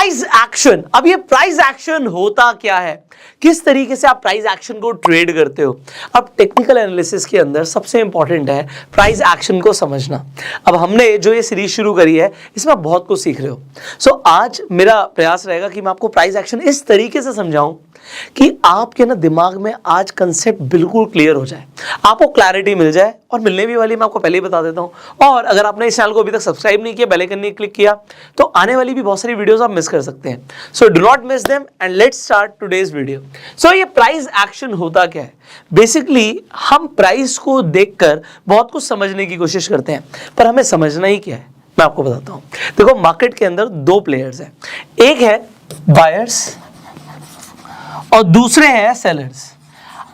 Price action. अब ये price action होता क्या है, किस तरीके से आप प्राइस एक्शन को ट्रेड करते हो। अब टेक्निकल एनालिसिस के अंदर सबसे इंपॉर्टेंट है प्राइस एक्शन को समझना। अब हमने जो ये सीरीज शुरू करी है इसमें आप बहुत कुछ सीख रहे हो। सो आज मेरा प्रयास रहेगा कि मैं आपको प्राइस एक्शन इस तरीके से समझाऊं कि आपके ना दिमाग में आज कंसेप्ट बिल्कुल क्लियर हो जाए, आपको क्लैरिटी मिल जाए, और मिलने भी वाली मैं आपको पहले ही बता देता हूं। और अगर आपने इस चैनल को अभी तक सब्सक्राइब नहीं किया, बेल आइकन नहीं क्लिक किया, तो आने वाली भी बहुत सारी वीडियोस आप मिस कर सकते हैं। So do not miss them and let's start today's video. So ये प्राइस एक्शन होता क्या है। बेसिकली हम प्राइस को देखकर बहुत कुछ समझने की कोशिश करते हैं, पर हमें समझना ही क्या है मैं आपको बताता हूं। देखो, मार्केट के अंदर दो प्लेयर्स हैं, एक है बायर्स और दूसरे हैं सेलर्स।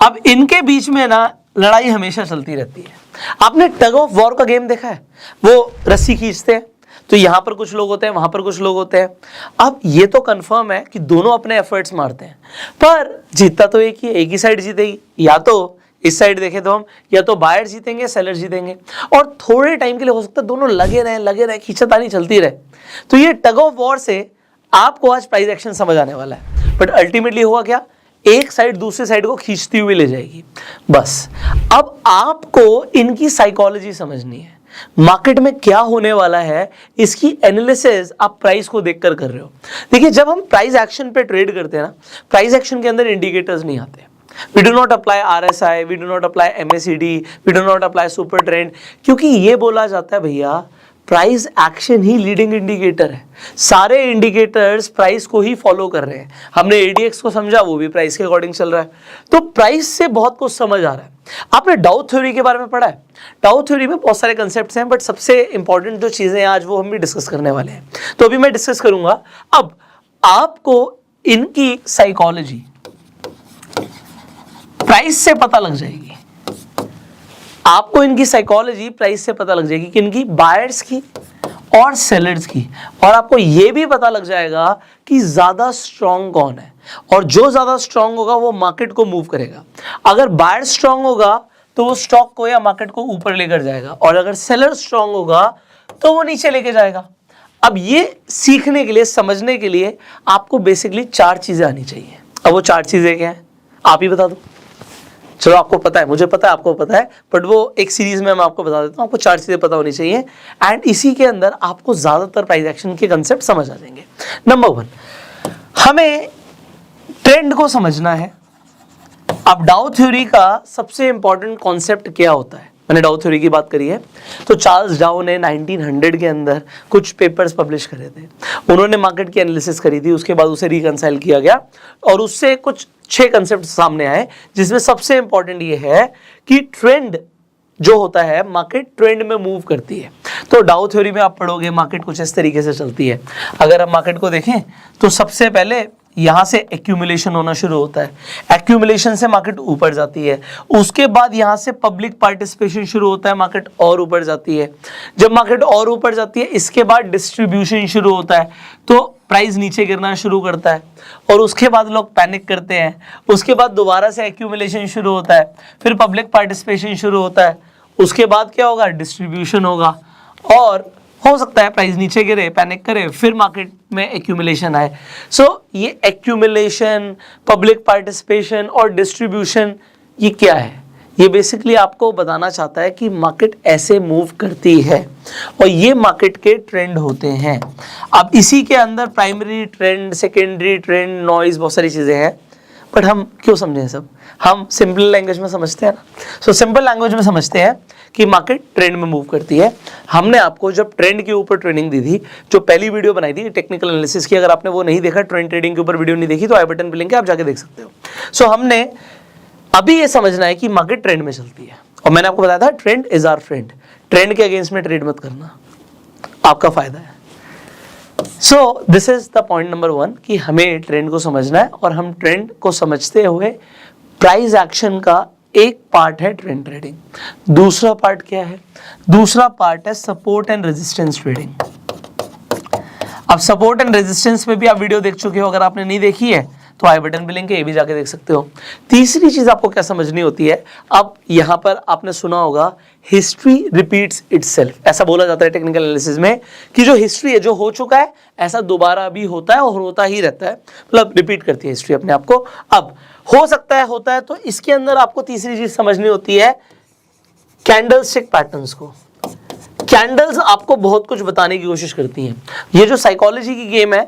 अब इनके बीच में ना लड़ाई हमेशा चलती रहती है। आपने टग ऑफ वॉर का गेम देखा है, वो रस्सी खींचते हैं तो यहां पर कुछ लोग होते हैं, वहां पर कुछ लोग होते हैं। अब ये तो कंफर्म है कि दोनों अपने एफर्ट्स मारते हैं, पर जीतता तो एक ही साइड जीतेगी। या तो इस साइड देखें तो हम, या तो बायर जीतेंगे सेलर जीतेंगे, और थोड़े टाइम के लिए हो सकता है दोनों लगे रहे, खींचातानी चलती रहे। तो ये टग ऑफ वॉर से आपको आज प्राइस एक्शन समझ आने वाला है। बट अल्टीमेटली हुआ क्या, एक साइड दूसरे साइड को खींचती हुई ले जाएगी बस। अब आपको इनकी साइकोलॉजी समझनी है, मार्केट में क्या होने वाला है इसकी एनालिसिस आप प्राइस को देखकर कर रहे हो। देखिए, जब हम प्राइस एक्शन पे ट्रेड करते हैं ना, प्राइस एक्शन के अंदर इंडिकेटर्स नहीं आते। We do not apply RSI, we do not apply MACD, we do not apply super trend, क्योंकि ये बोला जाता है भैया प्राइस एक्शन ही लीडिंग इंडिकेटर है। सारे इंडिकेटर्स प्राइस को ही फॉलो कर रहे हैं। हमने ADX को समझा, वो भी प्राइस के अकॉर्डिंग चल रहा है। तो प्राइस से बहुत कुछ समझ आ रहा है। आपने डाउ थ्योरी के बारे में पढ़ा है। डाउ थ्योरी में बहुत सारे कंसेप्ट्स हैं, बट सबसे इंपॉर्टेंट जो चीजें हैं आज वो हम भी डिस्कस करने वाले हैं। तो अभी मैं डिस्कस करूंगा। अब आपको इनकी साइकोलॉजी प्राइस से पता लग जाएगी, आपको इनकी साइकोलॉजी प्राइस से पता लग जाएगी कि इनकी बायर्स की और सेलर्स की, और आपको यह भी पता लग जाएगा कि ज्यादा स्ट्रांग कौन है, और जो ज्यादा स्ट्रांग होगा वो मार्केट को मूव करेगा। अगर बायर स्ट्रांग होगा तो वो स्टॉक को या मार्केट को ऊपर लेकर जाएगा, और अगर सेलर स्ट्रांग होगा तो वो नीचे लेके जाएगा। अब ये सीखने के लिए, समझने के लिए आपको बेसिकली चार चीजें आनी चाहिए। अब वो चार चीजें क्या है आप ही बता दो। चलो, आपको पता है, मुझे पता है, आपको पता है, बट वो एक सीरीज में मैं आपको बता देता हूँ। आपको चार चीजें पता होनी चाहिए, एंड इसी के अंदर आपको ज्यादातर प्राइस एक्शन के कंसेप्ट समझ आ जाएंगे। नंबर 1, हमें ट्रेंड को समझना है। अब डाउ थ्योरी का सबसे इंपॉर्टेंट कॉन्सेप्ट क्या होता है, मैंने डाउ थ्योरी की बात करी है। तो चार्ल्स डाउ ने 1900 के अंदर कुछ पेपर्स पब्लिश करे थे। उन्होंने मार्केट की एनालिसिस करी थी, उसके बाद उसे रिकंसाइल किया गया, और उससे कुछ 6 कंसेप्ट सामने आए, जिसमें सबसे इंपॉर्टेंट ये है कि ट्रेंड जो होता है, मार्केट ट्रेंड में मूव करती है। तो डाउ थ्योरी में आप पढ़ोगे मार्केट कुछ इस तरीके से चलती है। अगर हम मार्केट को देखें तो सबसे पहले यहां से एक्यूमुलेशन होना शुरू होता है, एक्यूमुलेशन से मार्केट ऊपर जाती है, उसके बाद यहां से पब्लिक पार्टिसिपेशन शुरू होता है, मार्केट और ऊपर जाती है। जब मार्केट और ऊपर जाती है, इसके बाद डिस्ट्रीब्यूशन शुरू होता है, तो प्राइस नीचे गिरना शुरू करता है, और उसके बाद लोग पैनिक करते हैं। उसके बाद दोबारा से एक्यूमुलेशन शुरू होता है, फिर पब्लिक पार्टिसिपेशन शुरू होता है, उसके बाद क्या होगा, डिस्ट्रीब्यूशन होगा, और हो सकता है प्राइस नीचे गिरे, पैनिक करे, फिर मार्केट में एक्यूमुलेशन आए। सो ये एक्यूमुलेशन, पब्लिक पार्टिसिपेशन और डिस्ट्रीब्यूशन, ये क्या है, ये बेसिकली आपको बताना चाहता है कि मार्केट ऐसे मूव करती है, और ये मार्केट के ट्रेंड होते हैं। अब इसी के अंदर primary trend, secondary trend, noise, बहुत सारी चीजें हैं, बट हम क्यों समझें सब, हम सिंपल लैंग्वेज में समझते हैं ना। सो सिंपल लैंग्वेज में समझते हैं कि मार्केट ट्रेंड में मूव करती है। हमने आपको जब ट्रेंड के ऊपर ट्रेनिंग दी थी, जो पहली वीडियो बनाई थी टेक्निकल एनालिसिस की, अगर आपने वो नहीं देखा, ट्रेंड ट्रेडिंग के ऊपर वीडियो नहीं देखी, तो आई बटन पे लिंक है, आप जाके देख सकते हो। सो हमने अभी ये समझना है कि मार्केट ट्रेंड में चलती है, और मैंने आपको बताया था trend is our friend. Trend के अगेंस्ट में ट्रेड मत करना, आपका फायदा है। So this is the point number 1 कि हमें ट्रेंड को समझना है, और हम ट्रेंड को समझते हुए प्राइस एक्शन का एक पार्ट है ट्रेंड ट्रेडिंग। दूसरा पार्ट क्या है, दूसरा पार्ट है सपोर्ट एंड रेजिस्टेंस ट्रेडिंग। अब सपोर्ट एंड रेजिस्टेंस में भी आप वीडियो देख चुके हो, अगर आपने नहीं देखी है तो आई बटन पे लिंक है, ये भी जाके देख सकते हो। तीसरी चीज आपको क्या समझनी होती है, अब यहां पर आपने सुना होगा हिस्ट्री रिपीट्स इटसेल्फ, ऐसा बोला जाता है टेक्निकल एनालिसिस में कि जो हिस्ट्री है, जो हो चुका है ऐसा दोबारा भी होता है और होता ही रहता है, मतलब रिपीट करती है हिस्ट्री अपने आप को। अब हो सकता है, होता है, तो इसके अंदर आपको तीसरी चीज समझनी होती है कैंडलस्टिक पैटर्न्स को। कैंडल्स आपको बहुत कुछ बताने की कोशिश करती हैं। ये जो साइकोलॉजी की गेम है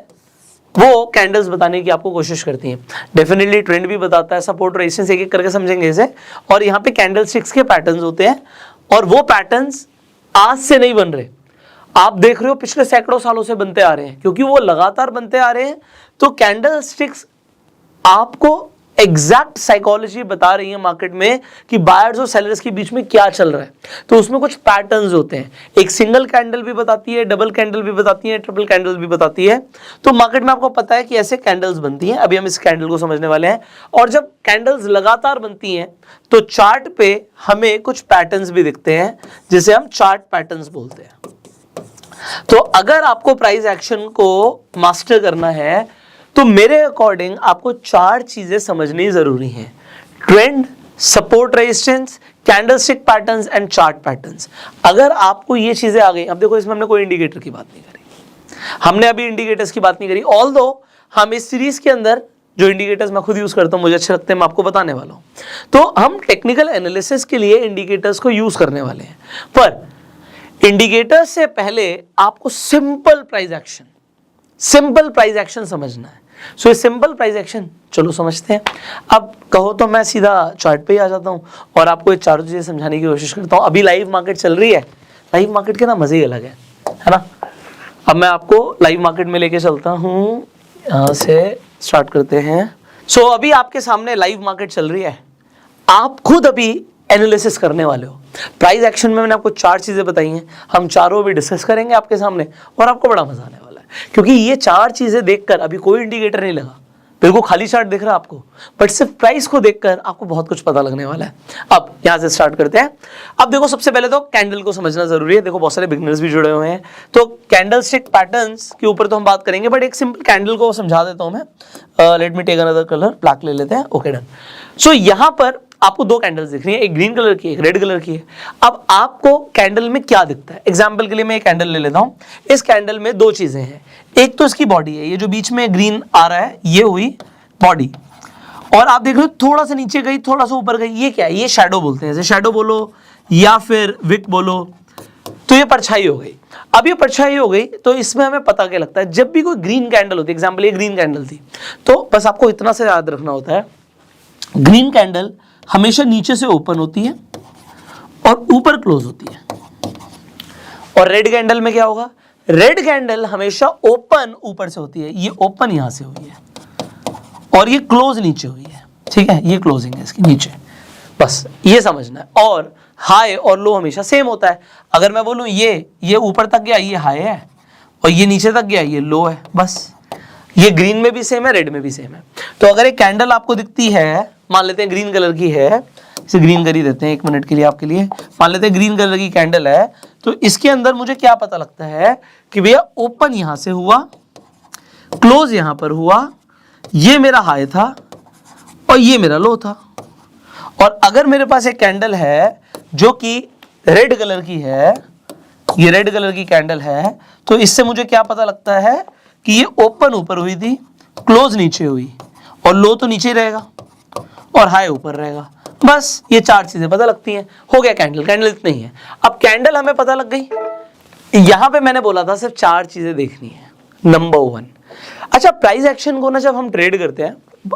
वो कैंडल्स बताने की आपको कोशिश करती हैं। डेफिनेटली ट्रेंड भी बताता है, सपोर्ट रेजिस्टेंस एक एक करके समझेंगे इसे। और यहाँ पे कैंडलस्टिक्स के पैटर्न्स होते हैं और वो पैटर्न्स आज से नहीं बन रहे, आप देख रहे हो पिछले सैकड़ों सालों से बनते आ रहे हैं, क्योंकि वो लगातार बनते आ रहे हैं। तो कैंडलस्टिक्स आपको एग्जैक्ट साइकोलॉजी बता रही है मार्केट में कि बायर्स और सेलर्स के बीच में क्या चल रहा है। तो उसमें कुछ पैटर्न्स होते हैं, एक सिंगल कैंडल भी बताती है, डबल कैंडल भी बताती है, ट्रिपल कैंडल भी बताती है। तो मार्केट में आपको पता है कि ऐसे कैंडल्स बनती हैं। अभी हम इस कैंडल को समझने वाले हैं। और जब कैंडल्स लगातार बनती हैं तो चार्ट पे हमें कुछ पैटर्न्स भी दिखते हैं, जिसे हम चार्ट पैटर्न्स बोलते हैं। तो अगर आपको प्राइस एक्शन को मास्टर करना है तो मेरे अकॉर्डिंग आपको चार चीजें समझनी जरूरी हैं: trend, support resistance, candlestick patterns and chart patterns. अगर आपको ये चीजें आ गई, अब देखो इसमें हमने कोई इंडिकेटर की बात नहीं करी, हमने अभी इंडिकेटर्स की बात नहीं करी, ऑल्दो हम इस सीरीज के अंदर जो इंडिकेटर्स मैं खुद यूज करता हूं, मुझे अच्छे लगते हैं, मैं आपको बताने वाला हूं। तो हम टेक्निकल एनालिसिस के लिए इंडिकेटर्स को यूज करने वाले हैं, पर इंडिकेटर्स से पहले आपको सिंपल प्राइस एक्शन समझना है। सो ये सिंपल प्राइस एक्शन चलो समझते हैं। अब कहो तो मैं सीधा चार्ट पे ही आ जाता हूँ और आपको ये चारों चीजें समझाने की कोशिश करता हूँ। अभी लाइव मार्केट चल रही है, लाइव मार्केट के ना मजे ही अलग है ना। अब मैं आपको लाइव मार्केट में लेके चलता हूँ, यहाँ से स्टार्ट करते हैं। सो अभी आपके सामने लाइव मार्केट चल रही है, आप खुद अभी एनालिसिस करने वाले हो। प्राइस एक्शन में मैंने आपको चार चीजें बताई हैं, हम चारों भी डिस्कस करेंगे आपके सामने और आपको बड़ा मजा आने वाला है, क्योंकि ये चार चीजें देखकर अभी कोई इंडिकेटर नहीं लगा, बिल्कुल खाली चार्ट दिख रहा है आपको, बट सिर्फ प्राइस को देखकर आपको बहुत कुछ पता लगने वाला है। अब यहां से स्टार्ट करते हैं। अब देखो सबसे पहले तो कैंडल को समझना जरूरी है। देखो बहुत सारे बिगिनर्स भी जुड़े हुए हैं, तो कैंडलस्टिक पैटर्न्स के ऊपर तो हम बात करेंगे, बट एक सिंपल कैंडल को समझा देता हूं मैं। Let me take another colour, black ले लेते हैं। Okay done. सो यहां पर आपको दो कैंडल्स दिख रही हैं, एक ग्रीन कलर की, एक रेड कलर की है। अब आपको कैंडल में क्या दिखता है, एग्जांपल के लिए मैं एक कैंडल ले लेता हूं। इस कैंडल में दो चीजें हैं, एक तो इसकी बॉडी है, ये जो बीच में ग्रीन आ रहा है ये हुई बॉडी, और आप देख रहे हो थोड़ा सा नीचे गई, थोड़ा सा ऊपर गई, ये क्या है, ये शैडो बोलते हैं, जैसे शैडो बोलो या फिर विक बोलो। तो ये परछाई हो गई। अब ये परछाई हो गई तो इसमें हमें पता क्या लगता है, जब भी कोई ग्रीन कैंडल होती है, एग्जांपल ये ग्रीन कैंडल थी, तो बस आपको इतना से याद रखना होता है, ग्रीन कैंडल हमेशा नीचे से ओपन होती है और ऊपर क्लोज होती है। और रेड कैंडल में क्या होगा, रेड कैंडल हमेशा ओपन ऊपर से होती है, ये ओपन यहां से हुई है और ये क्लोज नीचे हुई है, ठीक है, ये क्लोजिंग है इसकी नीचे, बस ये समझना है। और हाई और लो हमेशा सेम होता है। अगर मैं बोलूं ये ऊपर तक गया ये हाई है और ये नीचे तक गया ये लो है, बस ये ग्रीन में भी सेम है, रेड में भी सेम है। तो अगर एक कैंडल आपको दिखती है, मान लेते हैं ग्रीन कलर की है, इसे ग्रीन कर ही देते हैं 1 मिनट के लिए आपके लिए, मान लेते हैं ग्रीन कलर की कैंडल है, तो इसके अंदर मुझे क्या पता लगता है कि भैया ओपन यहां से हुआ, क्लोज यहां पर हुआ, ये मेरा हाई था और ये मेरा लो था। और अगर मेरे पास एक कैंडल है जो कि रेड कलर की है, ये रेड कलर की कैंडल है, तो इससे मुझे क्या पता लगता है कि ये ओपन ऊपर हुई थी, क्लोज नीचे हुई, और लो तो नीचे ही रहेगा और हाई ऊपर रहेगा। बस ये चार चीजें पता लगती हैं, हो गया कैंडल। कैंडल इतना ही है। अब कैंडल हमें पता लग गई, यहां पे मैंने बोला था सिर्फ चार चीजें देखनी है। नंबर 1, अच्छा प्राइस एक्शन को ना जब हम ट्रेड करते हैं,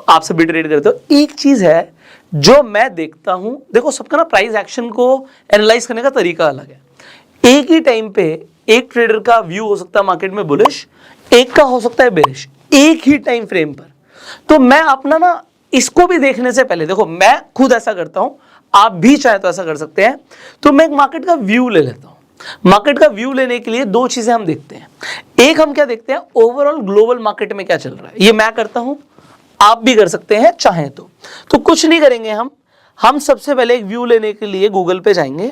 आप सब भी ट्रेड करते हो, एक चीज है जो मैं देखता हूं, देखो सबका ना प्राइस एक्शन को एनालाइज करने का तरीका अलग है। एक ही टाइम पे एक ट्रेडर का व्यू हो सकता है मार्केट में बुलिश, एक का हो सकता है बेरिश, एक ही टाइम फ्रेम पर। तो मैं अपना ना इसको भी देखने से पहले, देखो मैं खुद ऐसा करता हूं, आप भी चाहे तो ऐसा कर सकते हैं, तो मैं एक मार्केट का व्यू ले लेता हूं। मार्केट का व्यू लेने के लिए दो चीजें हम देखते हैं। एक हम क्या देखते हैं, ओवरऑल ग्लोबल मार्केट में क्या चल रहा है, ये मैं करता हूं, आप भी कर सकते हैं चाहें तो कुछ नहीं करेंगे हम हम सबसे पहले एक व्यू लेने के लिए गूगल पे जाएंगे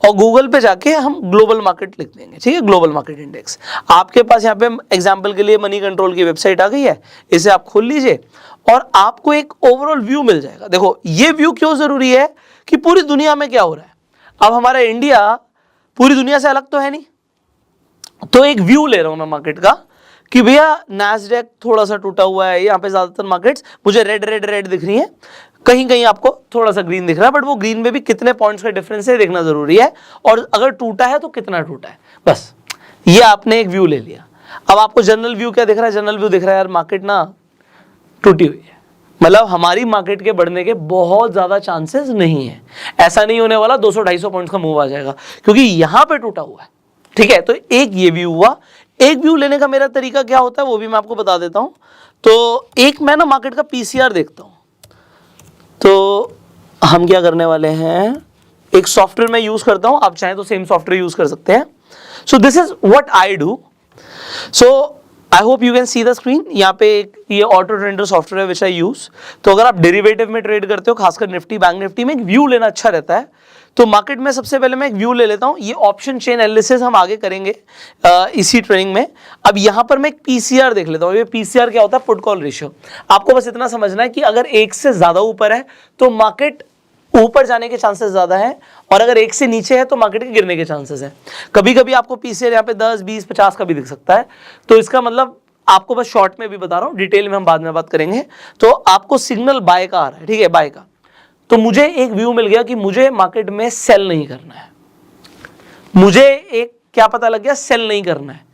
और गूगल पे जाके हम ग्लोबल मार्केट लिख देंगे, ठीक है, ग्लोबल मार्केट इंडेक्स। आपके पास यहाँ पे एग्जांपल के लिए मनी कंट्रोल की वेबसाइट आ गई है, इसे आप खोल लीजिए और आपको एक ओवरऑल व्यू मिल जाएगा। देखो ये व्यू क्यों जरूरी है कि पूरी दुनिया में क्या हो रहा है। अब हमारा इंडिया पूरी दुनिया से अलग तो है नहीं, तो एक व्यू ले रहा हूं मैं मार्केट का कि भैया नैस्डैक थोड़ा सा टूटा हुआ है, यहाँ पे ज्यादातर मार्केट्स मुझे रेड रेड रेड दिख रही हैं, कहीं कहीं आपको थोड़ा सा ग्रीन दिख रहा है, बट वो ग्रीन में भी कितने पॉइंट्स का डिफरेंस है देखना जरूरी है, और अगर टूटा है तो कितना टूटा है। बस ये आपने एक व्यू ले लिया। अब आपको जनरल व्यू क्या दिख रहा है? जनरल व्यू दिख रहा है यार मार्केट ना टूटी हुई है, मतलब हमारी मार्केट के बढ़ने के बहुत ज्यादा चांसेस नहीं है, ऐसा नहीं होने वाला 200-250 पॉइंट्स का मूव आ जाएगा क्योंकि यहां पे टूटा हुआ है, ठीक है। तो एक ये व्यू हुआ। एक व्यू लेने का मेरा तरीका क्या होता है वो भी मैं आपको बता देता हूं। तो एक मैं ना मार्केट का पीसीआर देखता हूं, तो हम क्या करने वाले हैं, एक सॉफ्टवेयर मैं यूज करता हूं, आप चाहें तो सेम सॉफ्टवेयर यूज कर सकते हैं। सो this is what I do. So I hope you can see the screen. यहाँ पे एक ये auto trader software which I use. तो अगर आप डेरिवेटिव में ट्रेड करते हो, खासकर निफ्टी बैंक निफ्टी में, एक व्यू लेना अच्छा रहता है। तो मार्केट में सबसे पहले मैं एक व्यू ले लेता हूँ। ये ऑप्शन चेन एनालिसिस हम आगे करेंगे इसी ट्रेनिंग में। अब यहाँ पर मैं एक पीसीआर देख लेता हूँ। ये पीसीआर क्या होता है? Put call ratio. आपको बस इतना समझना है कि अगर एक से ज्यादा ऊपर है तो मार्केट ऊपर जाने के चांसेस ज्यादा है, और अगर एक से नीचे है तो मार्केट के गिरने के चांसेस है। कभी कभी आपको पीसीआर यहाँ पे 10, 20, 50 का भी दिख सकता है। तो इसका मतलब आपको बस शॉर्ट में भी बता रहा हूँ, डिटेल में हम बाद में बात करेंगे। तो आपको सिग्नल बाय का आ रहा है, ठीक है, बाय का। तो मुझे एक व्यू मिल गया कि मुझे मार्केट में सेल नहीं करना है। मुझे एक क्या पता लग गया? सेल नहीं करना है।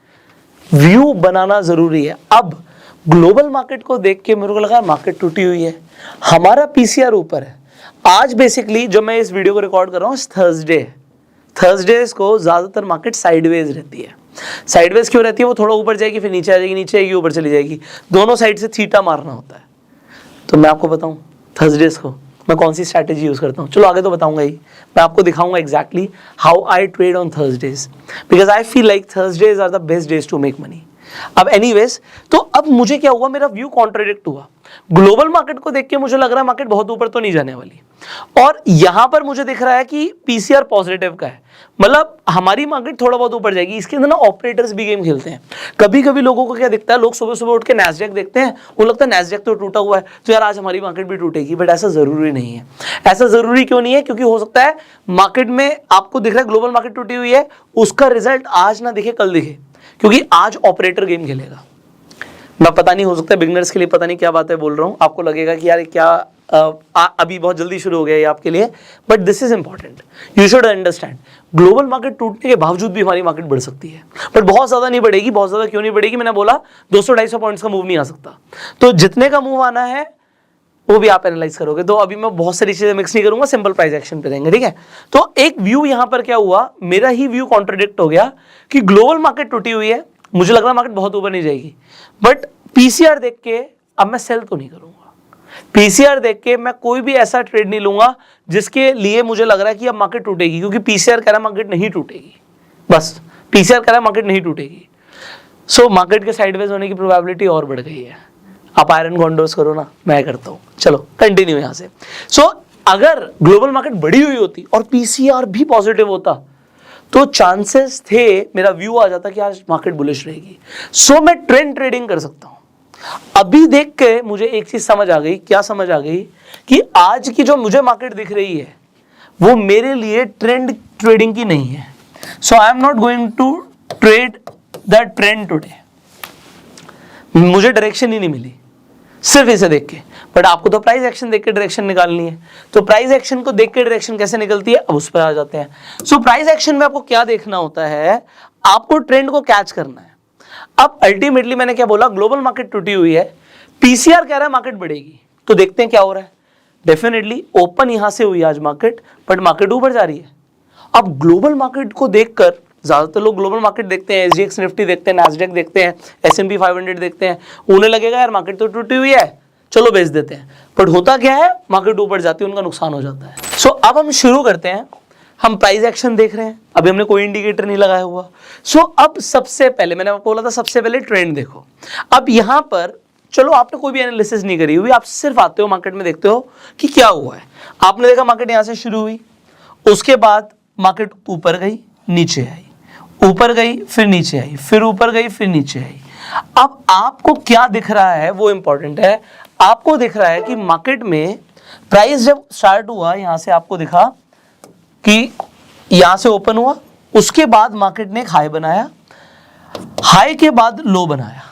व्यू बनाना जरूरी है। अब ग्लोबल मार्केट को देख के मेरे को लगा मार्केट टूटी हुई है, हमारा पीसीआर ऊपर है। आज बेसिकली जो मैं इस वीडियो को रिकॉर्ड कर रहा हूँ थर्सडेज को ज्यादातर मार्केट साइडवेज रहती है। साइडवेज क्यों रहती है? वो थोड़ा ऊपर जाएगी फिर नीचे आ जाएगी, नीचे आएगी ऊपर चली जाएगी, दोनों साइड से थीटा मारना होता है। तो मैं आपको बताऊं थर्सडेज को मैं कौन सी स्ट्रैटेजी यूज करता हूँ। चलो आगे तो बताऊंगा ही, मैं आपको दिखाऊंगा exactly how I trade on Thursdays, because I feel like Thursdays are the best days to make money. अब एनीवेज, तो अब मुझे क्या हुआ, मेरा व्यू कॉन्ट्राडिक्ट हुआ। ग्लोबल मार्केट को देख के मुझे लग रहा है मार्केट बहुत ऊपर तो नहीं जाने वाली, और यहां पर मुझे दिख रहा है कि पीसीआर पॉजिटिव का है, मतलब हमारी मार्केट थोड़ा बहुत ऊपर जाएगी। इसके अंदर ना ऑपरेटर्स भी गेम खेलते हैं। कभी कभी लोगों को क्या दिखता है, लोग सुबह सुबह उठ के नैस्डैक देखते हैं, उनको लगता है नैस्डैक तो टूटा हुआ है तो यार आज हमारी मार्केट भी टूटेगी, बट ऐसा जरूरी नहीं है। ऐसा जरूरी क्यों नहीं है? क्योंकि हो सकता है मार्केट में आपको दिख रहा है ग्लोबल मार्केट टूटी हुई है, उसका रिजल्ट आज ना दिखे कल दिखे, क्योंकि आज ऑपरेटर गेम खेलेगा। मैं पता नहीं, हो सकता है बिगनर्स के लिए पता नहीं क्या बात है बोल रहा हूं, आपको लगेगा कि यार क्या अभी बहुत जल्दी शुरू हो गया ये आपके लिए, but this is important, you should understand. Global market टूटने के बावजूद भी हमारी मार्केट बढ़ सकती है, बट बहुत ज्यादा नहीं बढ़ेगी। बहुत ज्यादा क्यों नहीं बढ़ेगी? मैंने बोला 200-250 पॉइंट्स का मूव नहीं आ सकता, तो जितने का मूव आना है वो भी आप एनालाइज करोगे। तो अभी मैं बहुत सारी चीजें मिक्स नहीं करूंगा, सिंपल प्राइस एक्शन पे रहेंगे, ठीक है। तो एक व्यू यहां पर क्या हुआ, मेरा ही व्यू कॉन्ट्रडिक्ट हो गया कि ग्लोबल मार्केट टूटी हुई है, मुझे लग रहा है मार्केट बहुत ऊपर नहीं जाएगी, बट पीसीआर देख के अब मैं सेल तो नहीं करूंगा। पीसीआर देख के मैं कोई भी ऐसा ट्रेड नहीं लूंगा जिसके लिए मुझे लग रहा है कि अब मार्केट टूटेगी, क्योंकि पीसीआर कह रहा है मार्केट नहीं टूटेगी। बस पीसीआर कह रहा है मार्केट नहीं टूटेगी। सो मार्केट के साइडवेज होने की प्रोबेबिलिटी और बढ़ गई है। आप आयरन कॉन्डोर्स करो ना, मैं करता हूं। चलो कंटिन्यू यहां से। सो अगर ग्लोबल मार्केट बढ़ी हुई होती और पीसीआर भी पॉजिटिव होता तो चांसेस थे, मेरा व्यू आ जाता कि आज मार्केट बुलिश रहेगी। सो मैं ट्रेंड ट्रेडिंग कर सकता हूं। अभी देख के मुझे एक चीज समझ आ गई। क्या समझ आ गई? कि आज की जो मुझे मार्केट दिख रही है वो मेरे लिए ट्रेंड ट्रेडिंग की नहीं है। So I am not going to trade the trend today. मुझे डायरेक्शन ही नहीं मिली सिर्फ इसे देख के, बट आपको तो प्राइस एक्शन देख के डायरेक्शन निकालनी है। तो प्राइस एक्शन को देख के डायरेक्शन कैसे निकलती है, अब उस पर आ जाते हैं। सो प्राइस एक्शन में आपको क्या देखना होता है, आपको ट्रेंड को कैच करना है। अब अल्टीमेटली मैंने क्या बोला, ग्लोबल मार्केट टूटी हुई है, पीसीआर कह रहा है मार्केट बढ़ेगी, तो देखते हैं क्या हो रहा है। डेफिनेटली ओपन यहां से हुई आज मार्केट, बट मार्केट ऊपर जा रही है। अब ग्लोबल मार्केट को देखकर ज्यादातर लोग ग्लोबल मार्केट देखते हैं, एसजीएक्स निफ्टी देखते हैं, नैस्डैक देखते हैं, S&P 500 देखते हैं, उन्हें लगेगा यार मार्केट तो टूटी हुई है, चलो बेच देते हैं। बट होता क्या है, मार्केट ऊपर जाती है, उनका नुकसान हो जाता है। सो अब हम शुरू करते हैं। हम प्राइस एक्शन देख रहे हैं, अभी हमने कोई इंडिकेटर नहीं लगाया हुआ। सो अब सबसे पहले मैंने आपको बोला था सबसे पहले ट्रेंड देखो। अब यहां पर चलो आपने कोई भी एनालिसिस नहीं करी हुई, आप सिर्फ आते हो मार्केट में, देखते हो कि क्या हुआ है। आपने देखा मार्केट यहां से शुरू हुई, उसके बाद मार्केट ऊपर गई, नीचे आई, ऊपर गई, फिर नीचे आई, फिर ऊपर गई, फिर नीचे आई। अब आपको क्या दिख रहा है वो इंपॉर्टेंट है। आपको दिख रहा है कि मार्केट में प्राइस जब स्टार्ट हुआ, यहां से आपको दिखा कि यहां से ओपन हुआ, उसके बाद मार्केट ने एक हाई बनाया, हाई के बाद लो बनाया,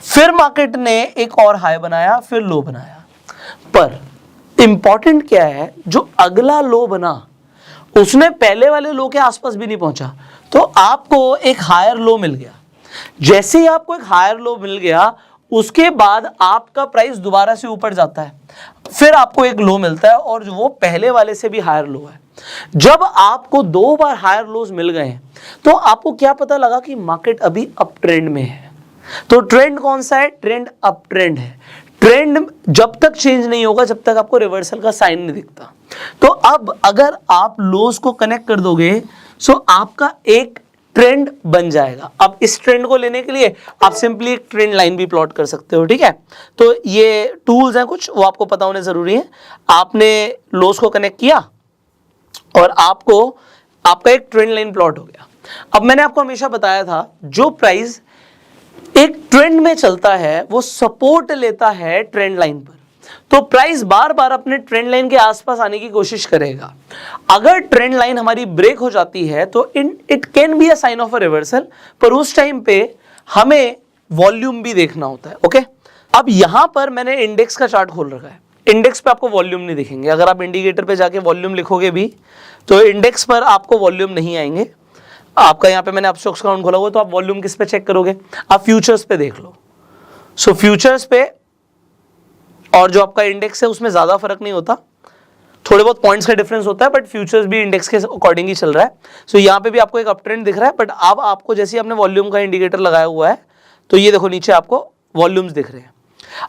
फिर मार्केट ने एक और हाई बनाया, फिर लो बनाया। पर इंपॉर्टेंट क्या है, जो अगला लो बना उसने पहले वाले लो के आसपास भी नहीं पहुंचा, तो आपको एक हायर लो मिल गया। जैसे ही आपको एक हायर लो मिल गया, उसके बाद आपका प्राइस दोबारा से ऊपर जाता है, फिर आपको एक लो मिलता है और वो पहले वाले से भी हायर लो है। जब आपको दो बार हायर लोज मिल गए तो आपको क्या पता लगा कि मार्केट अभी अप ट्रेंड में है। तो ट्रेंड कौन सा है? ट्रेंड अप ट्रेंड है। ट्रेंड जब तक चेंज नहीं होगा जब तक आपको रिवर्सल का साइन नहीं दिखता। तो अब अगर आप लोज को कनेक्ट कर दोगे सो आपका एक ट्रेंड बन जाएगा। अब इस ट्रेंड को लेने के लिए आप सिंपली एक ट्रेंड लाइन भी प्लॉट कर सकते हो, ठीक है। तो ये टूल्स हैं कुछ, वो आपको पता होने जरूरी है। आपने लोज को कनेक्ट किया और आपका एक ट्रेंड लाइन प्लॉट हो गया। अब मैंने आपको हमेशा बताया था, जो प्राइस एक ट्रेंड में चलता है वो सपोर्ट लेता है ट्रेंड लाइन पर, तो प्राइस बार बार अपने ट्रेंड लाइन के आसपास आने की कोशिश करेगा। अगर ट्रेंड लाइन हमारी ब्रेक हो जाती है तो it can be a sign of a reversal, पर उस टाइम पे हमें वॉल्यूम भी देखना होता है। ओके, अब यहां पर मैंने इंडेक्स का चार्ट खोल रखा है। इंडेक्स पे आपको वॉल्यूम नहीं दिखेंगे। अगर आप इंडिकेटर पे जाके वॉल्यूम लिखोगे भी तो इंडेक्स पर आपको वॉल्यूम नहीं आएंगे। आपका यहाँ पे मैंने अपस्टॉक्स अकाउंट खोला हुआ, तो आप वॉल्यूम किस पे चेक करोगे? आप फ्यूचर्स पे देख लो। सो फ्यूचर्स पे और जो आपका इंडेक्स है उसमें ज्यादा फर्क नहीं होता, थोड़े बहुत पॉइंट्स का डिफरेंस होता है, बट फ्यूचर्स भी इंडेक्स के अकॉर्डिंग ही चल रहा है। सो यहाँ पे भी आपको एक अप ट्रेंड दिख रहा है, बट अब आपको जैसे ही आपने वॉल्यूम का इंडिकेटर लगाया हुआ है तो ये देखो नीचे आपको वॉल्यूम्स दिख रहे हैं।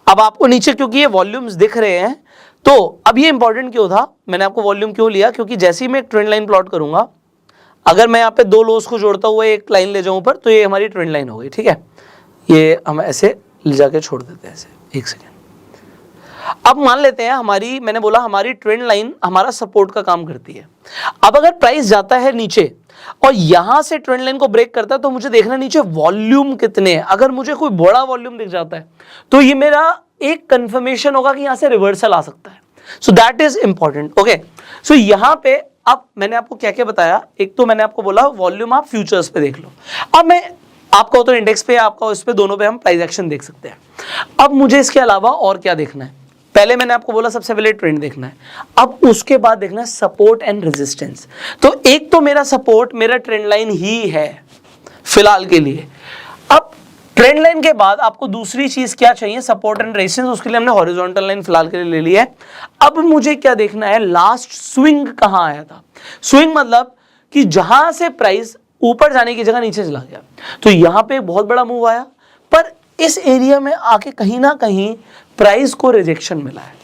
अब आपको नीचे क्योंकि ये वॉल्यूम्स दिख रहे हैं, तो अब ये इंपॉर्टेंट क्यों था, मैंने आपको वॉल्यूम क्यों लिया? क्योंकि जैसे ही मैं एक ट्रेंड लाइन प्लॉट करूंगा, अगर मैं यहाँ पे दो लोस को जोड़ता हुआ एक लाइन ले जाऊं ऊपर, तो ये हमारी ट्रेंड लाइन हो गई, ठीक है। ये हम ऐसे ले जाके छोड़ देते हैं, ऐसे एक सेकेंड। अब मान लेते हैं मैंने बोला हमारी ट्रेंड लाइन हमारा सपोर्ट का काम करती है। अब अगर प्राइस जाता है नीचे और यहां से ट्रेंड लाइन को ब्रेक करता है, तो मुझे देखना नीचे वॉल्यूम कितने हैं। अगर मुझे कोई बड़ा वॉल्यूम दिख जाता है तो ये मेरा एक कंफर्मेशन होगा कि यहां से रिवर्सल आ सकता है। So that is important. Okay, so यहां पे अब मैंने आपको क्या क्या बताया। एक तो मैंने आपको बोला वॉल्यूम आप फ्यूचर्स पे देख लो। अब मैं आपका तो इंडेक्स पे, आपका उस पे, दोनों पे हम प्राइस एक्शन देख सकते हैं। अब मुझे इसके अलावा और क्या देखना है? पहले मैंने आपको बोला सबसे पहले ट्रेंड देखना है, अब उसके बाद देखना है सपोर्ट एंड रेजिस्टेंस। तो एक तो मेरा सपोर्ट मेरा ट्रेंड लाइन ही है फिलहाल के लिए। अब ट्रेंड लाइन के बाद आपको दूसरी चीज क्या चाहिए? Support and resistance. उसके लिए हमने हॉरिजॉन्टल लाइन फिलहाल के लिए ले ली है। अब मुझे क्या देखना है? लास्ट स्विंग कहां आया था। स्विंग मतलब कि जहां से प्राइस ऊपर जाने की जगह नीचे चला गया। तो यहां पे एक बहुत बड़ा मूव आया, पर इस एरिया में आके कहीं ना कहीं प्राइस को रिजेक्शन मिला है।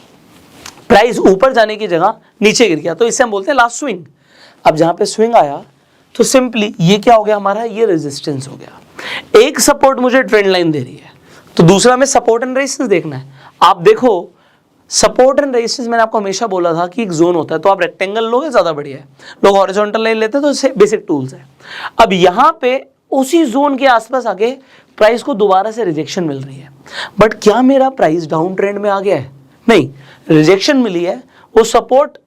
प्राइस ऊपर जाने की जगह नीचे गिर गया, तो इसे हम बोलते हैं लास्ट स्विंग। अब जहां पे स्विंग आया तो सिंपली ये क्या हो गया हमारा? ये रेजिस्टेंस हो गया। एक सपोर्ट मुझे ट्रेंड लाइन दे रही है, तो दूसरा में सपोर्ट एंड रेजिस्टेंस देखना है। आप देखो सपोर्ट एंड रेजिस्टेंस, मैंने आपको हमेशा बोला था कि एक जोन होता है, तो आप रेक्टेंगल लोगे ज्यादा बढ़िया है। लोग हॉरिजॉन्टल लाइन लेते हैं, तो इससे बेसिक टूल्स है। अब यहां पे उसी जोन के आसपास आके प्राइस को दोबारा से रिजेक्शन मिल रही है, बट क्या मेरा प्राइस डाउन ट्रेंड में आ गया है? नहीं, रिजेक्शन मिली है। वो सपोर्ट,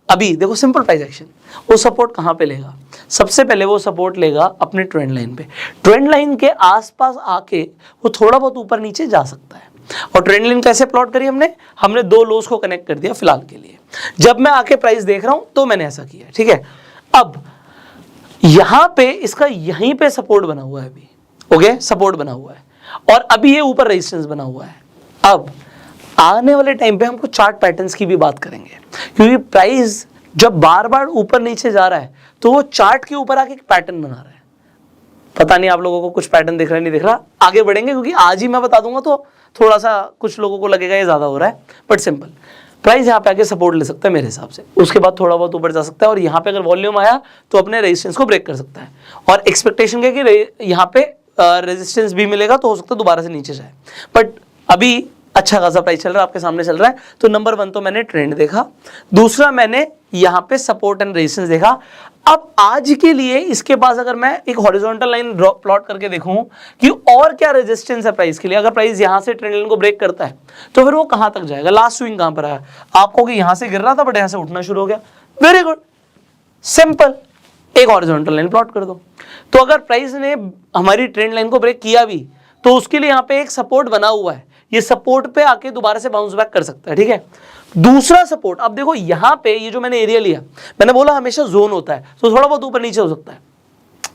अभी देखो सिंपल प्राइस एक्शन, वो सपोर्ट कहां पे लेगा? सबसे पहले वो सपोर्ट लेगा अपने ट्रेंड लाइन पे। ट्रेंड लाइन के आसपास आके वो थोड़ा बहुत ऊपर नीचे जा सकता है। और ट्रेंड लाइन कैसे प्लॉट करी हमने दो लोस को कनेक्ट कर दिया फिलहाल के लिए। जब मैं आके प्राइस देख रहा हूं तो मैंने ऐसा किया, ठीक है। अब यहां पे इसका यहीं पे सपोर्ट बना हुआ है अभी, ओके, सपोर्ट बना हुआ है, और अभी ये ऊपर रेजिस्टेंस बना हुआ है। अब आने वाले टाइम पे हमको चार्ट पैटर्न्स की भी बात करेंगे, क्योंकि प्राइस जब बार बार ऊपर नीचे जा रहा है तो वो चार्ट के ऊपर आके एक पैटर्न बना रहा है। पता नहीं आप लोगों को कुछ पैटर्न दिख रहा है नहीं दिख रहा, आगे बढ़ेंगे, क्योंकि आज ही मैं बता दूंगा तो थोड़ा सा कुछ लोगों को लगेगा ये ज्यादा हो रहा है, बट सिंपल। प्राइस यहाँ पे आके सपोर्ट ले सकता है मेरे हिसाब से, उसके बाद थोड़ा बहुत ऊपर जा सकता है, और यहाँ पे अगर वॉल्यूम आया तो अपने रेजिस्टेंस को ब्रेक कर सकता है। और एक्सपेक्टेशन क्या है कि यहाँ पे रेजिस्टेंस भी मिलेगा, तो हो सकता है दोबारा से नीचे जाए, बट अभी अच्छा खासा प्राइस चल रहा है, आपके सामने चल रहा है। तो नंबर 1 तो मैंने ट्रेंड देखा, दूसरा मैंने यहां पे सपोर्ट एंड रेजिस्टेंस देखा। अब आज के लिए इसके पास अगर मैं एक हॉरिजॉन्टल लाइन प्लॉट करके देखूं कि और क्या रेजिस्टेंस है प्राइस के लिए, अगर प्राइस यहां से ट्रेंड लाइन को ब्रेक करता है तो फिर वो कहां तक जाएगा, लास्ट स्विंग कहां पर आया, आपको कि यहां से गिर रहा था बट यहां से उठना शुरू हो गया, वेरी गुड, सिंपल, एक हॉरिजॉन्टल लाइन प्लॉट कर दो। तो अगर प्राइस ने हमारी ट्रेंड लाइन को ब्रेक किया भी तो उसके लिए यहां पे एक सपोर्ट बना हुआ है, ये सपोर्ट पे आके दोबारा से बाउंस बैक कर सकता है, ठीक है। दूसरा सपोर्ट, अब देखो यहां पे ये जो मैंने एरिया लिया, मैंने बोला हमेशा जोन होता है तो थोड़ा बहुत ऊपर नीचे हो सकता है।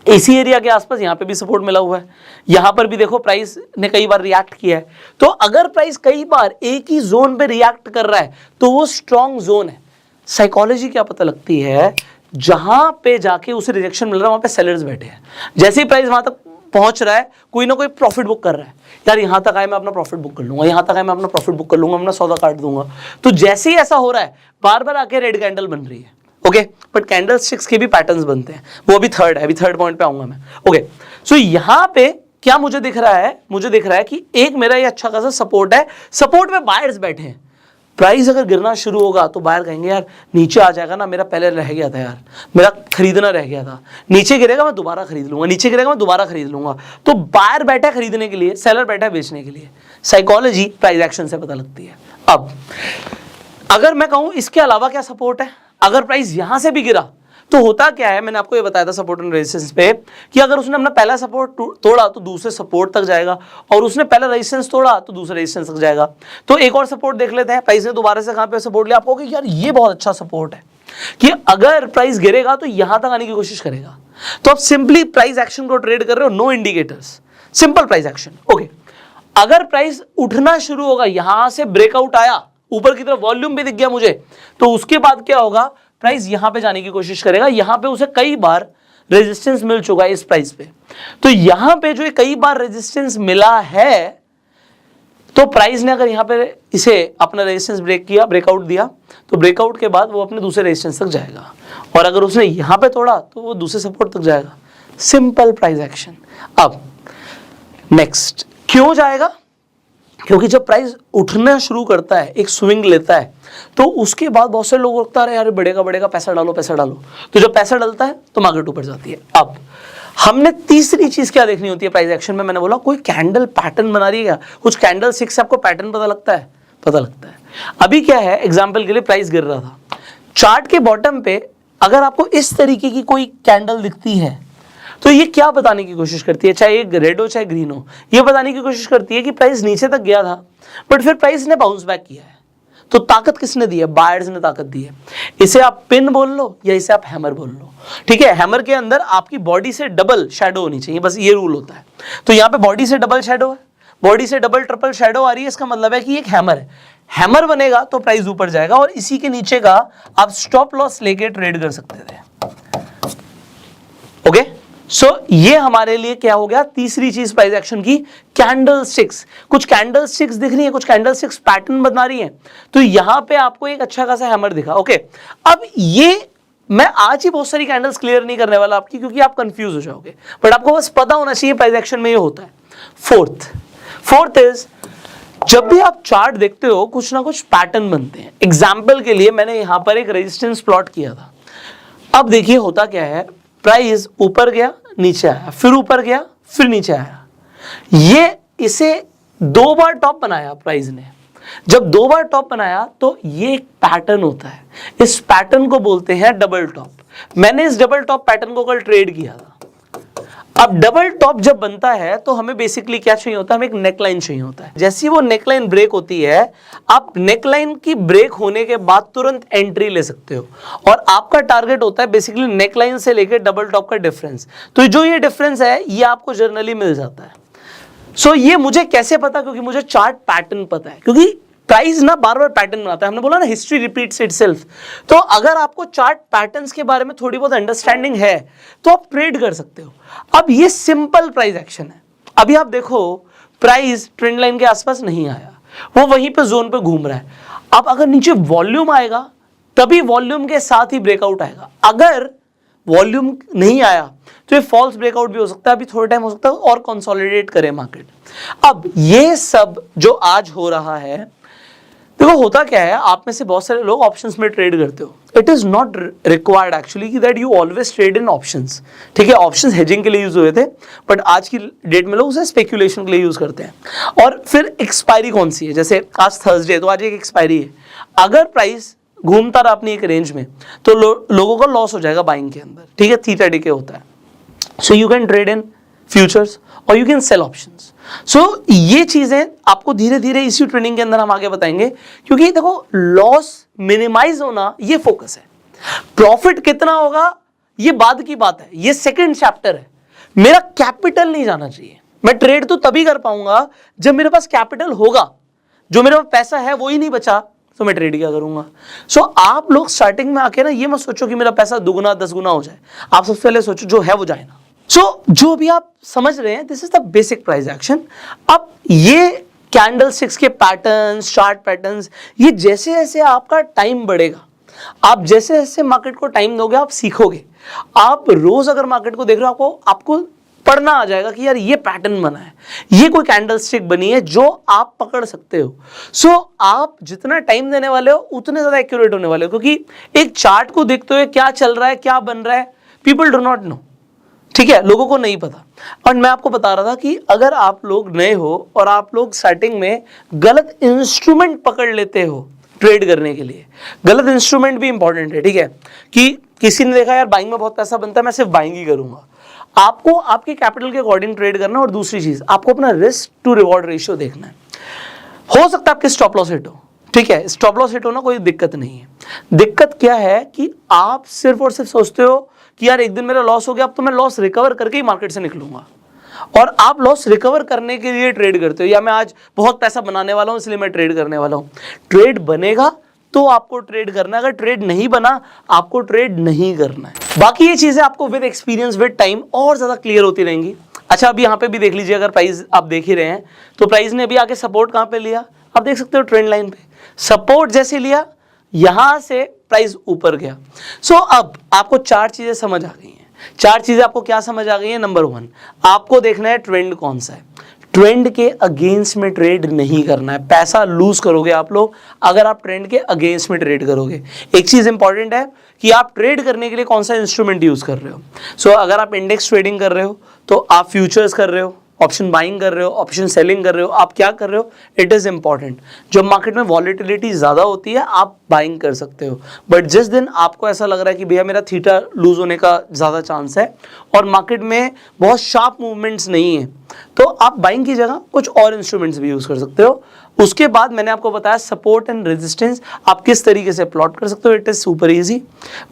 इसी एरिया के आसपास यहां पे भी सपोर्ट मिला हुआ है, यहां पर भी देखो प्राइस ने कई बार रिएक्ट किया है। तो अगर प्राइस कई बार एक ही जोन पे रिएक्ट कर रहा है तो वो स्ट्रॉन्ग जोन है। साइकोलॉजी क्या पता लगती है, जहां पे जाके उसे रिजेक्शन मिल रहा है वहां पे सेलर्स बैठे हैं। जैसे ही प्राइस वहां तक पहुंच रहा है कोई ना कोई प्रॉफिट बुक कर रहा है, यार यहां तक आए मैं अपना प्रॉफिट बुक कर लूंगा, यहां तक आए मैं अपना प्रॉफिट बुक कर लूंगा, अपना सौदा काट दूंगा। तो जैसे ही ऐसा हो रहा है बार बार आके रेड कैंडल बन रही है, ओके। बट कैंडल स्टिक्स के भी पैटर्न्स बनते हैं, वो अभी थर्ड है, अभी थर्ड पॉइंट पे आऊंगा मैं, ओके। सो यहां पे क्या मुझे दिख रहा है, मुझे दिख रहा है कि एक मेरा ये अच्छा खासा सपोर्ट है, सपोर्ट में बायर्स बैठे हैं। प्राइस अगर गिरना शुरू होगा तो बायर कहेंगे यार नीचे आ जाएगा ना, मेरा पहले रह गया था यार, मेरा खरीदना रह गया था, नीचे गिरेगा मैं दोबारा खरीद लूंगा, नीचे गिरेगा मैं दोबारा खरीद लूंगा। तो बायर बैठा है खरीदने के लिए, सेलर बैठा है बेचने के लिए। साइकोलॉजी प्राइस एक्शन से पता लगती है। अब अगर मैं कहूं इसके अलावा क्या सपोर्ट है, अगर प्राइस यहां से भी गिरा तो होता क्या है, मैंने आपको ये बताया था सपोर्ट एंड रेजिस्टेंस पे कि अगर उसने अपना पहला सपोर्ट तोड़ा तो दूसरे सपोर्ट तक जाएगा, और उसने पहला रेजिस्टेंस तोड़ा तो दूसरे रेजिस्टेंस तक जाएगा। तो एक और सपोर्ट देख लेते हैं, प्राइस ने दोबारा से कहां पे सपोर्ट लिया, आपको कि यार ये बहुत अच्छा सपोर्ट है कि अगर प्राइस गिरेगा तो यहां तक आने की कोशिश करेगा। तो आप सिंपली प्राइस एक्शन को ट्रेड कर रहे हो, no indicators, simple price action, okay. अगर प्राइस उठना शुरू होगा, यहां से ब्रेकआउट आया ऊपर की तरफ, वॉल्यूम भी दिख गया मुझे, तो उसके बाद क्या होगा, प्राइस यहां पे जाने की कोशिश करेगा। यहां पे उसे कई बार रेजिस्टेंस मिल चुका है इस प्राइस पे, तो यहां पे जो कई बार रेजिस्टेंस मिला है, तो प्राइस ने अगर यहां पे इसे अपना रेजिस्टेंस ब्रेक किया, ब्रेकआउट दिया, तो ब्रेकआउट के बाद वो अपने दूसरे रेजिस्टेंस तक जाएगा, और अगर उसने यहां पे तोड़ा तो वो दूसरे सपोर्ट तक जाएगा। Simple price action. अब नेक्स्ट क्यों जाएगा, क्योंकि जब प्राइस उठना शुरू करता है, एक स्विंग लेता है, तो उसके बाद बहुत से लोग लगता है यार बढ़ेगा बढ़ेगा, पैसा डालो पैसा डालो, तो जब पैसा डलता है तो मार्केट ऊपर जाती है। अब हमने तीसरी चीज क्या देखनी होती है प्राइस एक्शन में, मैंने बोला कोई कैंडल पैटर्न बना रही है क्या, कुछ कैंडल स्टिक से आपको पैटर्न पता लगता है, पता लगता है। अभी क्या है, एग्जाम्पल के लिए प्राइस गिर रहा था, चार्ट के बॉटम पे अगर आपको इस तरीके की कोई कैंडल दिखती है तो ये क्या बताने की कोशिश करती है, चाहे एक रेड हो चाहे ग्रीन हो, ये बताने की कोशिश करती है कि प्राइस नीचे तक गया था बट फिर प्राइस ने बाउंस बैक किया है। तो ताकत किसने दी है, बायर्स ने ताकत दी है। इसे आप पिन बोल लो या इसे आप हैमर बोल लो, ठीक है। हैमर के अंदर आपकी बॉडी से डबल शैडो होनी चाहिए, बस ये रूल होता है। तो यहाँ पे बॉडी से डबल शैडो है, बॉडी से डबल ट्रिपल शैडो आ रही है, इसका मतलब है कि एक हैमर है। हैमर बनेगा तो प्राइस ऊपर जाएगा, और इसी के नीचे का आप स्टॉप लॉस लेके ट्रेड कर सकते थे, ओके। सो ये हमारे लिए क्या हो गया, तीसरी चीज प्राइस एक्शन की, कैंडल स्टिक्स। कुछ कैंडल स्टिक्स दिख रही है, कुछ कैंडल स्टिक्स पैटर्न बना रही है, तो यहां पे आपको एक अच्छा खासा हैमर दिखा, ओके। अब ये मैं आज ही बहुत सारी कैंडल्स क्लियर नहीं करने वाला आपकी, क्योंकि आप कंफ्यूज हो जाओगे, बट आपको बस पता होना चाहिए प्राइस एक्शन में ये होता है। फोर्थ इज, जब भी आप चार्ट देखते हो कुछ ना कुछ पैटर्न बनते हैं। एग्जाम्पल के लिए मैंने यहां पर एक रेजिस्टेंस प्लॉट किया था। अब देखिए होता क्या है, प्राइस ऊपर गया नीचे आया, फिर ऊपर गया फिर नीचे आया, ये इसे 2 बार टॉप बनाया प्राइस ने। जब 2 बार टॉप बनाया तो ये एक पैटर्न होता है, इस पैटर्न को बोलते हैं डबल टॉप। मैंने इस डबल टॉप पैटर्न को कल ट्रेड किया था। अब डबल टॉप जब बनता है तो हमें बेसिकली क्या चाहिए होता है, हमें एक नेकलाइन चाहिए होता है। जैसी वो नेकलाइन ब्रेक होती है, आप नेकलाइन की ब्रेक होने के बाद तुरंत एंट्री ले सकते हो, और आपका टारगेट होता है बेसिकली नेकलाइन से लेकर डबल टॉप का डिफरेंस। तो जो ये डिफरेंस है ये आपको जर्नली मिल जाता है। सो ये मुझे कैसे पता, क्योंकि मुझे चार्ट पैटर्न पता है, क्योंकि प्राइस ना बार बार पैटर्न बनाता है। हमने बोला ना हिस्ट्री रिपीट्स इटसेल्फ। तो अगर आपको चार्ट पैटर्न्स के बारे में थोड़ी बहुत अंडरस्टैंडिंग है तो आप ट्रेड कर सकते हो। अब ये सिंपल प्राइस एक्शन है। अभी आप देखो प्राइस ट्रेंड लाइन के आसपास नहीं आया, वो वहीं पे जोन पे घूम रहा है। अब अगर नीचे वॉल्यूम आएगा तभी वॉल्यूम के साथ ही ब्रेकआउट आएगा। अगर वॉल्यूम नहीं आया तो ये फॉल्स ब्रेकआउट भी हो सकता है, अभी थोड़ा टाइम हो सकता है और कंसोलिडेट करे मार्केट। अब ये सब जो आज हो रहा है, देखो होता क्या है, आप में से बहुत सारे लोग ऑप्शंस में ट्रेड करते हो। It is not required actually कि that you always trade in options, ठीक है। ऑप्शंस हेजिंग के लिए यूज हुए थे, बट आज की डेट में लोग उसे स्पेक्यूलेशन के लिए यूज करते हैं। और फिर एक्सपायरी कौन सी है, जैसे आज थर्सडे है तो आज एक एक्सपायरी है, अगर प्राइस घूमता रहा अपनी एक रेंज में तो लोगों का लॉस हो जाएगा बाइंग के अंदर, ठीक है, थीटा डीके होता है। So you can trade in futures और यू कैन सेल ऑप्शंस। सो ये चीजें आपको धीरे धीरे इसी ट्रेनिंग के अंदर हम आगे बताएंगे, क्योंकि देखो लॉस मिनिमाइज होना ये फोकस है, प्रॉफिट कितना होगा ये बाद की बात है, ये सेकंड चैप्टर है। मेरा कैपिटल नहीं जाना चाहिए, मैं ट्रेड तो तभी कर पाऊंगा जब मेरे पास कैपिटल होगा, जो मेरे पास पैसा है वो ही नहीं बचा तो मैं ट्रेड क्या करूंगा। सो आप लोग स्टार्टिंग में आके ना ये मत सोचो कि मेरा पैसा दुगुना 10 गुना हो जाए, आप सबसे पहले सोचो जो है वो जाए ना। सो जो भी आप समझ रहे हैं, this is the basic price action. अब ये कैंडल स्टिक्स के पैटर्न्स, चार्ट पैटर्न्स, ये जैसे जैसे आपका टाइम बढ़ेगा, आप जैसे जैसे मार्केट को टाइम दोगे आप सीखोगे। आप रोज अगर मार्केट को देख रहे हो, आपको पढ़ना आ जाएगा कि यार ये पैटर्न बना है, ये कोई कैंडल स्टिक बनी है जो आप पकड़ सकते हो। सो आप जितना टाइम देने वाले हो उतने ज्यादा एक्यूरेट होने वाले हो, क्योंकि एक चार्ट को देखते हुए क्या चल रहा है, क्या बन रहा है, पीपल डू नॉट नो, ठीक है, लोगों को नहीं पता। और मैं आपको बता रहा था कि अगर आप लोग नए हो और आप लोग स्टार्टिंग में गलत इंस्ट्रूमेंट पकड़ लेते हो ट्रेड करने के लिए, गलत इंस्ट्रूमेंट भी इंपॉर्टेंट है, ठीक है, कि किसी ने देखा यार बाइंग में बहुत पैसा बनता है, मैं सिर्फ बाइंग ही करूंगा। आपको आपके कैपिटल के अकॉर्डिंग ट्रेड करना, और दूसरी चीज आपको अपना रिस्क टू रिवॉर्ड रेशियो देखना है। हो सकता है आपके स्टॉप लॉस हिट हो, ठीक है, स्टॉप लॉस हिट होना कोई दिक्कत नहीं है। दिक्कत क्या है कि आप सिर्फ और सिर्फ सोचते हो कि यार एक दिन मेरा लॉस हो गया, अब तो मैं लॉस रिकवर करके ही मार्केट से निकलूंगा, और आप लॉस रिकवर करने के लिए ट्रेड करते हो, या मैं आज बहुत पैसा बनाने वाला हूं इसलिए मैं ट्रेड करने वाला हूं। ट्रेड बनेगा तो आपको ट्रेड करना है, अगर ट्रेड नहीं बना आपको ट्रेड नहीं करना है। बाकी ये चीजें आपको विद एक्सपीरियंस, विद टाइम और ज्यादा क्लियर होती रहेंगी। अच्छा, अभी यहाँ पे भी देख लीजिए, अगर प्राइस आप देख ही रहे हैं तो प्राइस ने अभी आके सपोर्ट कहाँ पे लिया, आप देख सकते हो ट्रेंड लाइन पे सपोर्ट जैसे लिया, यहां से प्राइस ऊपर गया। सो अब आपको चार चीजें समझ आ गई हैं। चार चीजें आपको क्या समझ आ गई है? नंबर 1, आपको देखना है ट्रेंड कौन सा है, ट्रेंड के अगेंस्ट में ट्रेड नहीं करना है, पैसा लूज करोगे आप लोग अगर आप ट्रेंड के अगेंस्ट में ट्रेड करोगे। एक चीज इंपॉर्टेंट है कि आप ट्रेड करने के लिए कौन सा इंस्ट्रूमेंट यूज कर रहे हो। सो अगर आप इंडेक्स ट्रेडिंग कर रहे हो तो आप फ्यूचर्स कर रहे हो, ऑप्शन बाइंग कर रहे हो, ऑप्शन सेलिंग कर रहे हो, आप क्या कर रहे हो, इट इज इंपॉर्टेंट। जब मार्केट में वॉलेटिलिटी ज्यादा होती है आप बाइंग कर सकते हो, बट जिस दिन आपको ऐसा लग रहा है कि भैया मेरा थीटा लूज होने का ज्यादा चांस है और मार्केट में बहुत शार्प मूवमेंट्स नहीं है, तो आप बाइंग की जगह कुछ और इंस्ट्रूमेंट्स भी यूज कर सकते हो। उसके बाद मैंने आपको बताया सपोर्ट एंड रेजिस्टेंस आप किस तरीके से प्लॉट कर सकते हो, इट इज सुपर इजी।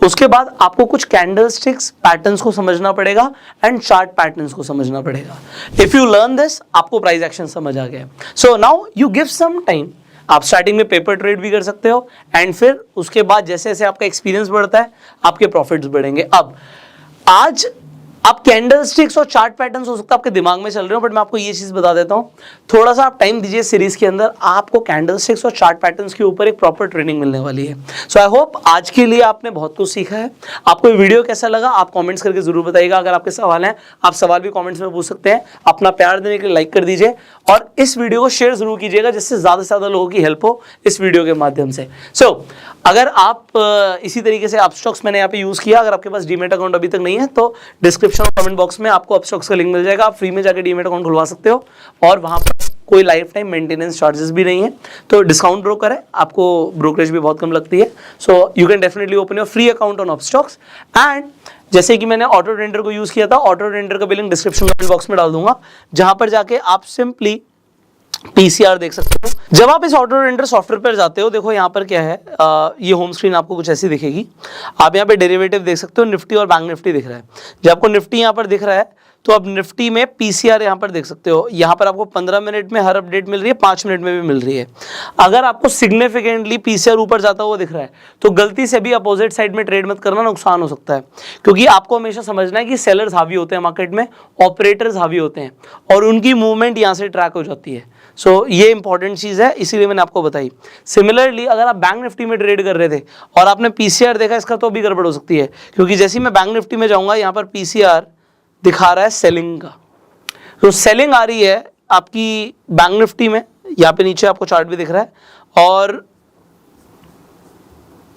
उसके बाद आपको कुछ कैंडल स्टिक्स पैटर्न्स को समझना पड़ेगा एंड चार्ट पैटर्न्स को समझना पड़ेगा। इफ यू लर्न दिस, आपको प्राइस एक्शन समझ आ गया। So now you give some time, आप स्टार्टिंग में पेपर ट्रेड भी कर सकते हो एंड फिर उसके बाद जैसे जैसे आपका एक्सपीरियंस बढ़ता है आपके प्रॉफिट्स बढ़ेंगे। अब आज आप कैंडल स्टिक्स और चार्ट पैटर्न्स हो सकता है आपके दिमाग में चल रहे हो, बट मैं आपको ये चीज बता देता हूं, थोड़ा सा आप टाइम दीजिए सीरीज के अंदर, आपको कैंडल स्टिक्स और चार्ट पैटर्न्स के ऊपर एक प्रॉपर ट्रेनिंग मिलने वाली है। सो आई होप आज के लिए आपने बहुत कुछ सीखा है। आपको ये वीडियो कैसा लगा आप कमेंट्स करके जरूर बताइएगा। अगर आपके सवाल हैं आप सवाल भी कमेंट्स में पूछ सकते हैं। अपना प्यार देने के लिए लाइक कर दीजिए और इस वीडियो को शेयर जरूर कीजिएगा जिससे ज्यादा से ज्यादा लोगों की हेल्प हो इस वीडियो के माध्यम से। सो अगर आप इसी तरीके से अपस्टॉक्स मैंने यहाँ पे यूज किया, अगर आपके पास डीमेट अकाउंट अभी तक नहीं है तो डिस्क्रिप्शन और कमेंट बॉक्स में आपको अपस्टॉक्स का लिंक मिल जाएगा, आप फ्री में जाकर डीमेट अकाउंट खुलवा सकते हो और वहां पर कोई लाइफ टाइम मेंटेनेंस चार्जेस भी नहीं है। तो डिस्काउंट ब्रोकर है, आपको ब्रोकरेज भी बहुत कम लगती है। So you can definitely open your free account on Upstox. And जैसे कि मैंने ऑटो ट्रेंडर को यूज किया था, ऑटो ट्रेंडर का भी लिंक डिस्क्रिप्शन कमेंट बॉक्स में डाल दूंगा, जहां पर जाके आप सिंपली पीसीआर देख सकते हो। जब आप इस ऑटो ट्रेंडर सॉफ्टवेयर पर जाते हो, देखो यहाँ पर क्या है, ये होम स्क्रीन आपको कुछ ऐसी दिखेगी। आप यहाँ पे डेरिवेटिव देख सकते हो, निफ्टी और बैंक निफ्टी दिख रहा है। जब आपको निफ्टी यहाँ पर दिख रहा है तो अब निफ्टी में पीसीआर यहाँ पर देख सकते हो, यहाँ पर आपको 15 मिनट में हर अपडेट मिल रही है, 5 मिनट में भी मिल रही है। अगर आपको सिग्निफिकेंटली पीसीआर ऊपर जाता हुआ दिख रहा है तो गलती से भी अपोजिट साइड में ट्रेड मत करना, नुकसान हो सकता है। क्योंकि आपको हमेशा समझना है कि सेलर्स हावी होते हैं मार्केट में, ऑपरेटर्स हावी होते हैं और उनकी मूवमेंट यहाँ से ट्रैक हो जाती है। सो ये इंपॉर्टेंट चीज़ है, इसीलिए मैंने आपको बताई। सिमिलरली अगर आप बैंक निफ्टी में ट्रेड कर रहे थे और आपने पीसीआर देखा, इसका तो भी गड़बड़ हो सकती है, क्योंकि जैसे ही मैं बैंक निफ्टी में जाऊँगा यहाँ पर पीसीआर दिखा रहा है सेलिंग का। तो सेलिंग आ रही है आपकी बैंक निफ्टी में, यहाँ पे नीचे आपको चार्ट भी दिख रहा है, और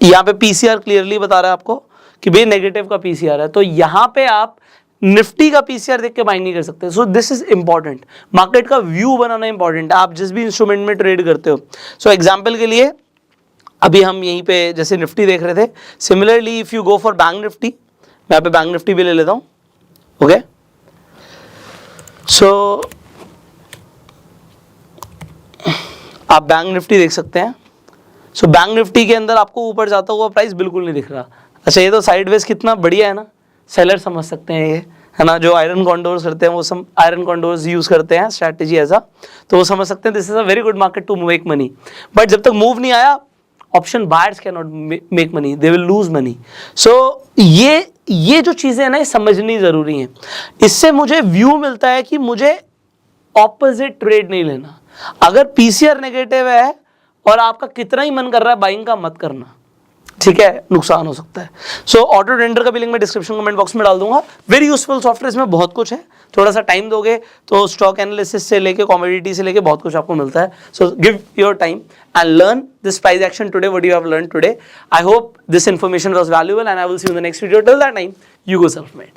यहाँ पे पीसीआर क्लियरली बता रहा है आपको कि भाई नेगेटिव का पीसीआर है। तो यहाँ पे आप निफ्टी का पीसीआर देख के बाइंग नहीं कर सकते। सो दिस इज इंपॉर्टेंट, मार्केट का व्यू बनाना इंपॉर्टेंट है आप जिस भी इंस्ट्रूमेंट में ट्रेड करते हो। सो एग्जांपल के लिए अभी हम यहीं पे जैसे निफ्टी देख रहे थे, similarly if you go for bank Nifty, मैं यहाँ पे बैंक निफ्टी भी ले लेता हूँ। ओके, सो आप बैंक निफ्टी देख सकते हैं। सो बैंक निफ्टी के अंदर आपको ऊपर जाता हुआ प्राइस बिल्कुल नहीं दिख रहा। अच्छा, ये तो साइडवेज कितना बढ़िया है ना, सेलर समझ सकते हैं ये, है ना, जो आयरन कॉन्डोर्स करते हैं, वो सब आयरन कॉन्डोर्स यूज करते हैं स्ट्रैटेजी ऐसा, तो वो समझ सकते हैं this is a very good market to make money. But जब तक मूव नहीं आया, option buyers can not make money, they will lose money. So ये जो चीजें हैं ना, ये समझनी जरूरी है। इससे मुझे व्यू मिलता है कि मुझे ऑपोजिट ट्रेड नहीं लेना। अगर पीसीआर नेगेटिव है और आपका कितना ही मन कर रहा है बाइंग का, मत करना, ठीक है, नुकसान हो सकता है। सो ऑटो ट्रेडर का भी लिंक मैं डिस्क्रिप्शन कमेंट बॉक्स में डाल दूंगा। वेरी यूजफुल सॉफ्टवेयर, इसमें बहुत कुछ है, थोड़ा सा टाइम दोगे तो स्टॉक एनालिसिस से लेके कमोडिटी से लेके बहुत कुछ आपको मिलता है। So give your time and learn this price action today, what you have learn today. I hope this information was valuable and I will see you in the next video. Till that time, you go self made.